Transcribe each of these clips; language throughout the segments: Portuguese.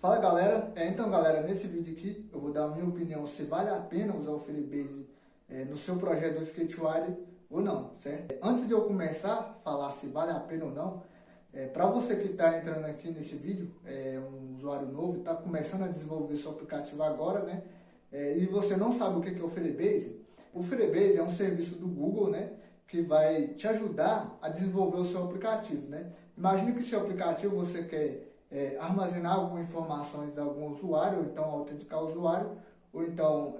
Fala galera, então galera, nesse vídeo aqui eu vou dar a minha opinião se vale a pena usar o Freebase no seu projeto do SketchWire ou não, certo? Antes de eu começar a falar se vale a pena ou não, para você que está entrando aqui nesse vídeo, um usuário novo, está começando a desenvolver seu aplicativo agora, né? E você não sabe o que é o Freebase é um serviço do Google, né? Que vai te ajudar a desenvolver o seu aplicativo, né? Imagine que seu aplicativo você quer armazenar algumas informações de algum usuário, ou então autenticar o usuário, ou então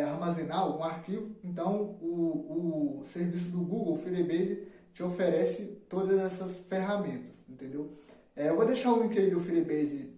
armazenar algum arquivo. Então o serviço do Google, o Freebase, te oferece todas essas ferramentas, entendeu? Eu vou deixar o link aí do Freebase,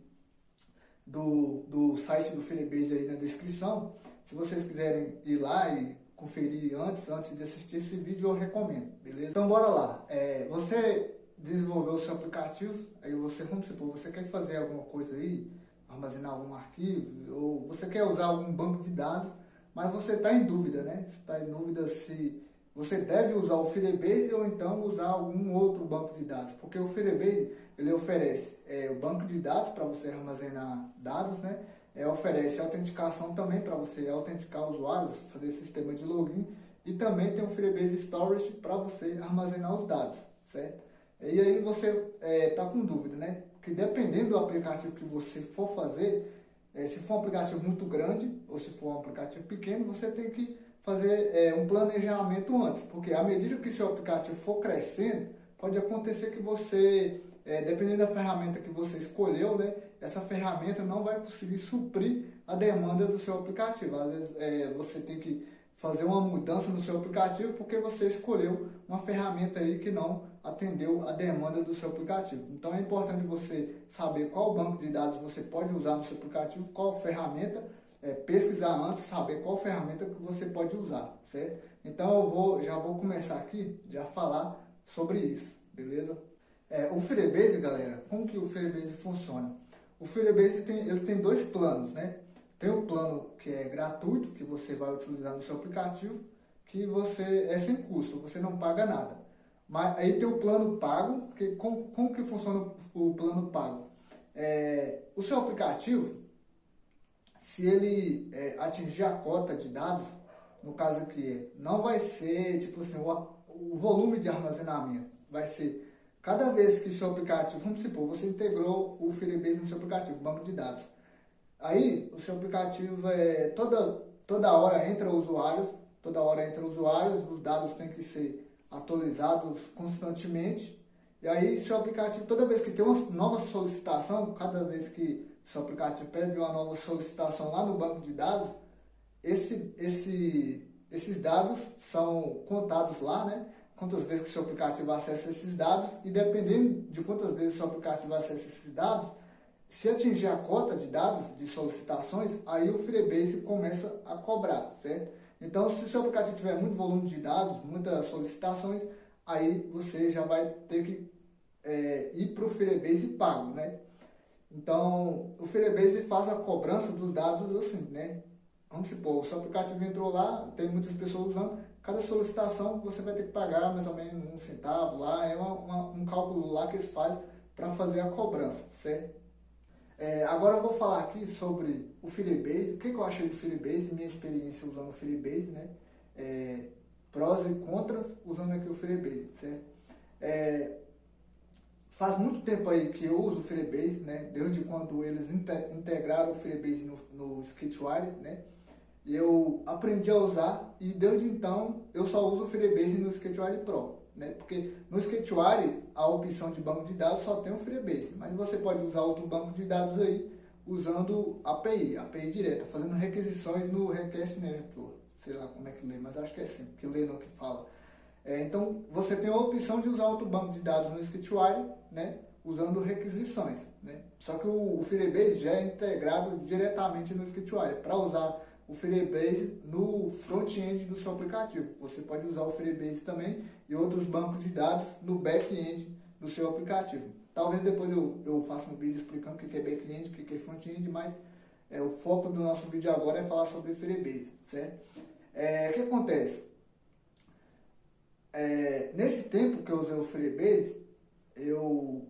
do site do Freebase aí na descrição. Se vocês quiserem ir lá e conferir antes de assistir esse vídeo, eu recomendo, beleza? Então bora lá. Você desenvolveu o seu aplicativo, aí vamos supor, você quer fazer alguma coisa aí, armazenar algum arquivo, ou você quer usar algum banco de dados, mas você está em dúvida, né? Você está em dúvida se você deve usar o Freebase ou então usar algum outro banco de dados, porque o Freebase ele oferece o banco de dados para você armazenar dados, né? Oferece autenticação também para você autenticar usuários, fazer sistema de login, e também tem o Freebase Storage para você armazenar os dados, certo? E aí você está com dúvida, né? Porque dependendo do aplicativo que você for fazer, se for um aplicativo muito grande ou se for um aplicativo pequeno, você tem que fazer um planejamento antes, porque à medida que seu aplicativo for crescendo, pode acontecer que você, dependendo da ferramenta que você escolheu, né, essa ferramenta não vai conseguir suprir a demanda do seu aplicativo. Às vezes você tem que fazer uma mudança no seu aplicativo porque você escolheu uma ferramenta aí que não atendeu a demanda do seu aplicativo. Então é importante você saber qual banco de dados você pode usar no seu aplicativo, qual ferramenta, pesquisar antes, saber qual ferramenta que você pode usar, certo? Então já vou começar aqui a falar sobre isso, beleza? O Freebase, galera, como que o Freebase funciona? O Freebase ele tem dois planos, né? Tem o plano que é gratuito, que você vai utilizar no seu aplicativo, que você é sem custo, você não paga nada. Mas aí tem o plano pago, que como que funciona o plano pago? O seu aplicativo, se ele atingir a cota de dados, no caso aqui, não vai ser tipo assim, o volume de armazenamento, vai ser cada vez que seu aplicativo, vamos supor, você integrou o Freebase no seu aplicativo, banco de dados. Aí o seu aplicativo toda hora entra usuários, os dados têm que ser atualizados constantemente. E aí seu aplicativo, toda vez que tem uma nova solicitação, cada vez que seu aplicativo pede uma nova solicitação lá no banco de dados, esses dados são contados lá, né? Quantas vezes que o seu aplicativo acessa esses dados, e dependendo de quantas vezes o seu aplicativo acessa esses dados, se atingir a cota de dados, de solicitações, aí o Freebase começa a cobrar, certo? Então, se o seu aplicativo tiver muito volume de dados, muitas solicitações, aí você já vai ter que ir para o Freebase pago, né? Então, o Freebase faz a cobrança dos dados assim, né? Vamos supor, o seu aplicativo entrou lá, tem muitas pessoas usando, cada solicitação você vai ter que pagar mais ou menos um centavo lá, um cálculo lá que eles fazem para fazer a cobrança, certo? Agora eu vou falar aqui sobre o Freebase, o que eu achei do Freebase, minha experiência usando o Freebase, né? Prós e contras usando aqui o Freebase, certo? Faz muito tempo aí que eu uso o Freebase, né? Desde quando eles integraram o Freebase no SketchWire, né? E eu aprendi a usar, e desde então eu só uso o Freebase no SketchWire Pro, né? Porque no SketchWire a opção de banco de dados só tem o Freebase, mas você pode usar outro banco de dados aí usando API direta, fazendo requisições no Request Network, sei lá como é que lê, mas acho que é assim, que lê não que fala. Então você tem a opção de usar outro banco de dados no SketchWire, né? Usando requisições, né? Só que o Freebase já é integrado diretamente no SketchWire. Para usar o Freebase no front-end do seu aplicativo, você pode usar o Freebase também e outros bancos de dados no back-end do seu aplicativo. Talvez depois eu faça um vídeo explicando o que é back-end, o que é front-end, mas o foco do nosso vídeo agora é falar sobre Freebase, certo? O que acontece? Nesse tempo que eu usei o Freebase, eu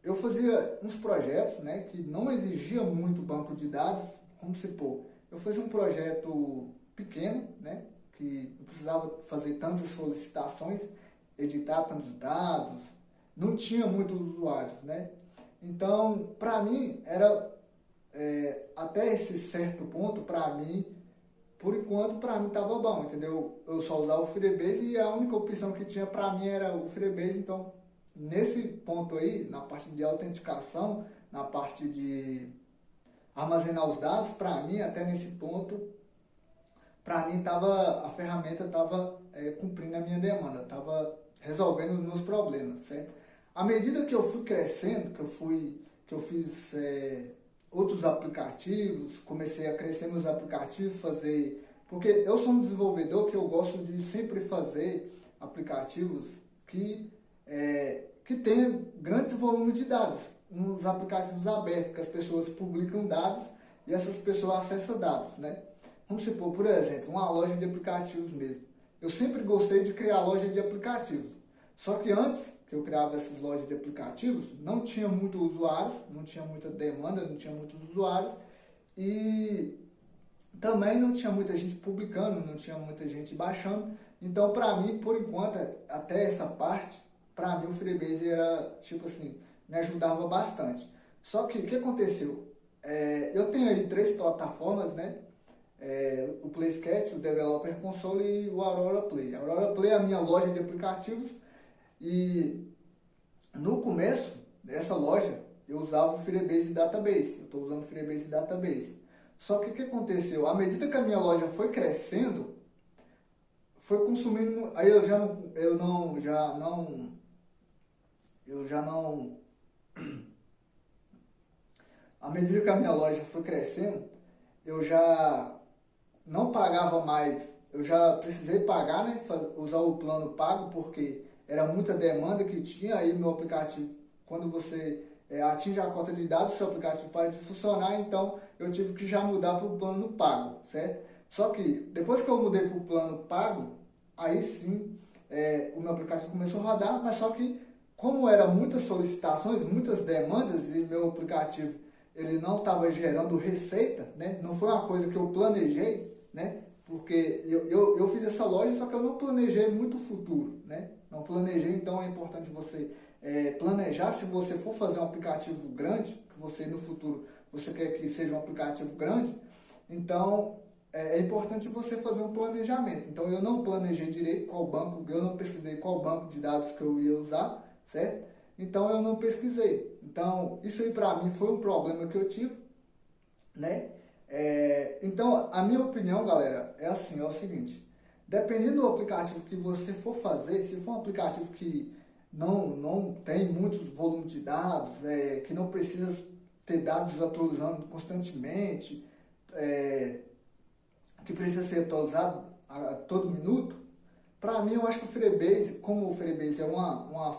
eu fazia uns projetos, né, que não exigia muito banco de dados, vamos supor, eu fazia um projeto pequeno, né, que não precisava fazer tantas solicitações, editar tantos dados, não tinha muitos usuários, né? Então, para mim, era até esse certo ponto, para mim, por enquanto, para mim estava bom, entendeu? Eu só usava o Firebase e a única opção que tinha para mim era o Firebase. Então, nesse ponto aí, na parte de autenticação, na parte de armazenar os dados, para mim, até nesse ponto, para mim a ferramenta estava cumprindo a minha demanda, estava resolvendo os meus problemas, certo? À medida que eu fui crescendo, que eu fiz outros aplicativos, comecei a crescer meus aplicativos, porque eu sou um desenvolvedor que eu gosto de sempre fazer aplicativos que tenham grandes volumes de dados, uns aplicativos abertos, que as pessoas publicam dados e essas pessoas acessam dados, né? Vamos supor, por exemplo, uma loja de aplicativos mesmo. Eu sempre gostei de criar loja de aplicativos. Só que antes que eu criava essas lojas de aplicativos, não tinha muitos usuários, não tinha muita demanda, não tinha muitos usuários. E também não tinha muita gente publicando, não tinha muita gente baixando. Então, para mim, por enquanto, até essa parte, para mim o Firebase era, tipo assim, me ajudava bastante. Só que o que aconteceu? Eu tenho aí 3 plataformas, né? O PlayScat, o Developer Console e o Aurora Play. A Aurora Play é a minha loja de aplicativos e no começo dessa loja eu usava o Firebase Database. Eu estou usando o Firebase Database. Só que o que aconteceu? À medida que a minha loja foi crescendo, foi consumindo. Aí eu já não. À medida que a minha loja foi crescendo, eu já não pagava mais, eu já precisei pagar, né, usar o plano pago, porque era muita demanda que tinha. Aí meu aplicativo, quando você atinge a cota de dados, seu aplicativo para de funcionar, então eu tive que já mudar para o plano pago, certo? Só que depois que eu mudei para o plano pago, aí sim o meu aplicativo começou a rodar, mas só que como eram muitas solicitações, muitas demandas e meu aplicativo ele não estava gerando receita, né? Não foi uma coisa que eu planejei, né? Porque eu fiz essa loja, só que eu não planejei muito o futuro, né? Não planejei, então é importante você planejar. Se você for fazer um aplicativo grande, que você no futuro você quer que seja um aplicativo grande, então é importante você fazer um planejamento. Então eu não planejei direito qual banco, eu não pesquisei qual banco de dados que eu ia usar, certo? Então eu não pesquisei. Então isso aí para mim foi um problema que eu tive, né? Então a minha opinião, galera, é assim, é o seguinte: dependendo do aplicativo que você for fazer, se for um aplicativo que não tem muito volume de dados, que não precisa ter dados atualizando constantemente, que precisa ser atualizado a todo minuto, para mim eu acho que o Firebase, como o Firebase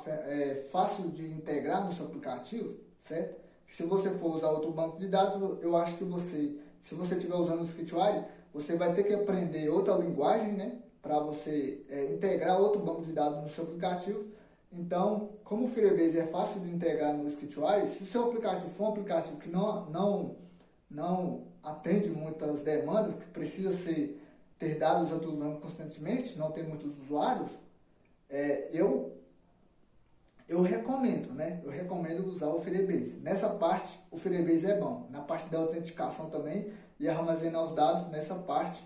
é fácil de integrar no seu aplicativo, certo? Se você for usar outro banco de dados, eu acho que se você estiver usando o Skitwire, você vai ter que aprender outra linguagem, né? Para você integrar outro banco de dados no seu aplicativo. Então, como o Firebase é fácil de integrar no Skitwire, se o seu aplicativo for um aplicativo que não atende muitas demandas, que precisa ter dados atualizando constantemente, não tem muitos usuários, eu recomendo, né? Eu recomendo usar o Firebase. Nessa parte, o Firebase é bom. Na parte da autenticação também e armazenar os dados, nessa parte,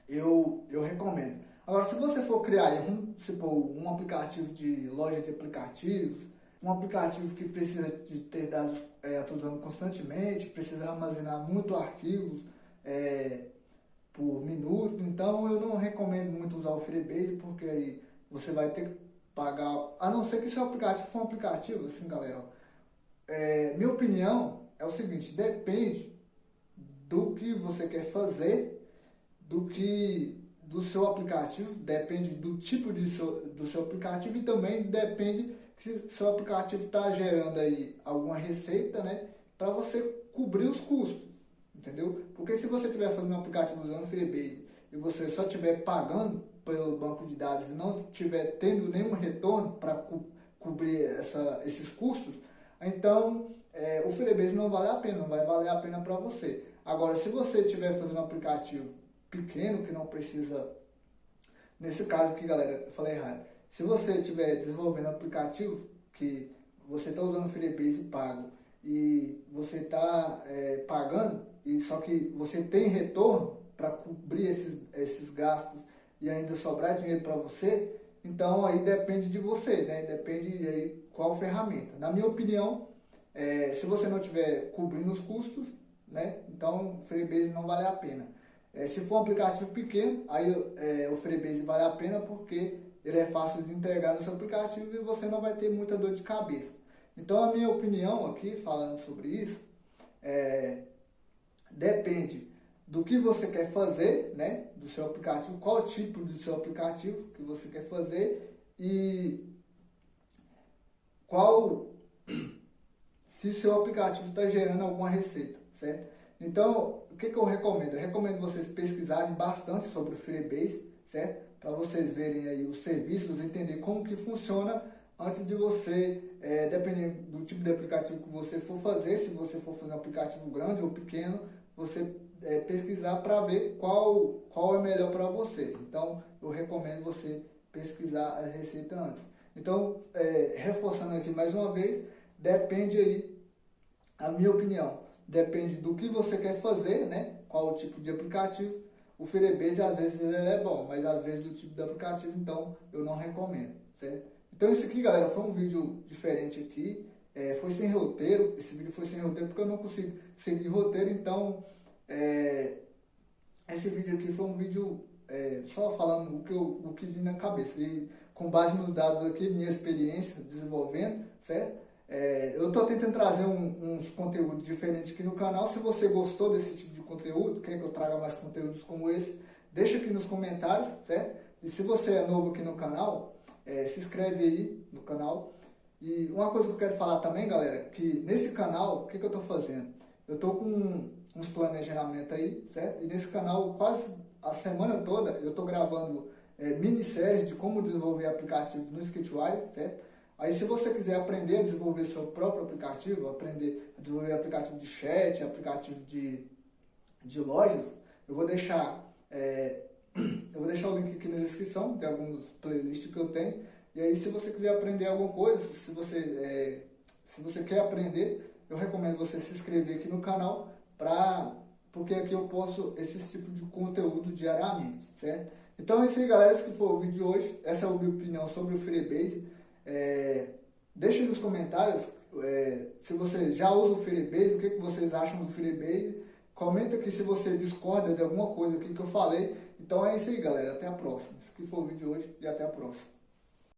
eu recomendo. Agora, se você for criar um aplicativo de loja de aplicativos, um aplicativo que precisa de ter dados atualizando constantemente, precisa armazenar muito arquivos por minuto, então eu não recomendo muito usar o Firebase, porque aí você vai ter que pagar, a não ser que seu aplicativo for um aplicativo, assim, galera. Minha opinião é o seguinte: depende do que você quer fazer, do seu aplicativo, depende do tipo do seu aplicativo e também depende se seu aplicativo está gerando aí alguma receita, né, para você cobrir os custos, entendeu? Porque se você estiver fazendo um aplicativo usando o Firebase e você só estiver pagando pelo banco de dados e não estiver tendo nenhum retorno para cobrir esses custos, então o Firebase não vale a pena, não vai valer a pena para você. Agora, se você estiver fazendo um aplicativo pequeno, que não precisa, nesse caso aqui, galera, eu falei errado, se você estiver desenvolvendo aplicativo que você está usando o Firebase pago e você está pagando, só que você tem retorno para cobrir esses gastos e ainda sobrar dinheiro para você, então aí depende de você, né? Depende aí qual ferramenta. Na minha opinião, se você não estiver cobrindo os custos, né? Então o Firebase não vale a pena. Se for um aplicativo pequeno, aí o Firebase vale a pena porque ele é fácil de integrar no seu aplicativo e você não vai ter muita dor de cabeça. Então a minha opinião aqui, falando sobre isso, depende do que você quer fazer, né, do seu aplicativo, qual tipo do seu aplicativo que você quer fazer e se o seu aplicativo está gerando alguma receita, certo? Então, o que eu recomendo? Eu recomendo vocês pesquisarem bastante sobre o Firebase, certo? Para vocês verem aí os serviços, entender como que funciona antes de você, dependendo do tipo de aplicativo que você for fazer, se você for fazer um aplicativo grande ou pequeno, você pesquisar para ver qual é melhor para você. Então, eu recomendo você pesquisar a receita antes. Então, reforçando aqui mais uma vez, depende aí, a minha opinião, depende do que você quer fazer, né? Qual o tipo de aplicativo. O Firebase, às vezes, ele é bom, mas às vezes do tipo de aplicativo, então, eu não recomendo, certo? Então, isso aqui, galera, foi um vídeo diferente aqui. Foi sem roteiro, esse vídeo foi sem roteiro porque eu não consigo seguir roteiro, então esse vídeo aqui foi um vídeo só falando o que vi na cabeça e com base nos dados aqui, minha experiência desenvolvendo, certo? Eu estou tentando trazer uns conteúdos diferentes aqui no canal. Se você gostou desse tipo de conteúdo, quer que eu traga mais conteúdos como esse, deixa aqui nos comentários, certo? E se você é novo aqui no canal, se inscreve aí no canal. E uma coisa que eu quero falar também, galera, que nesse canal, o que eu estou fazendo? Eu estou com uns planejamentos aí, certo? E nesse canal, quase a semana toda, eu estou gravando minisséries de como desenvolver aplicativos no Sketchware, certo? Aí se você quiser aprender a desenvolver seu próprio aplicativo, aprender a desenvolver aplicativo de chat, aplicativo de lojas, eu vou deixar o link aqui na descrição de alguns playlists que eu tenho. E aí se você quiser aprender alguma coisa, se você quer aprender, eu recomendo você se inscrever aqui no canal, porque aqui eu posto esse tipo de conteúdo diariamente, certo? Então é isso aí, galera, esse que foi o vídeo de hoje. Essa é a minha opinião sobre o Firebase. Deixem nos comentários se você já usa o Firebase, o que vocês acham do Firebase. Comenta aqui se você discorda de alguma coisa aqui que eu falei. Então é isso aí, galera. Até a próxima. Esse aqui foi o vídeo de hoje e até a próxima.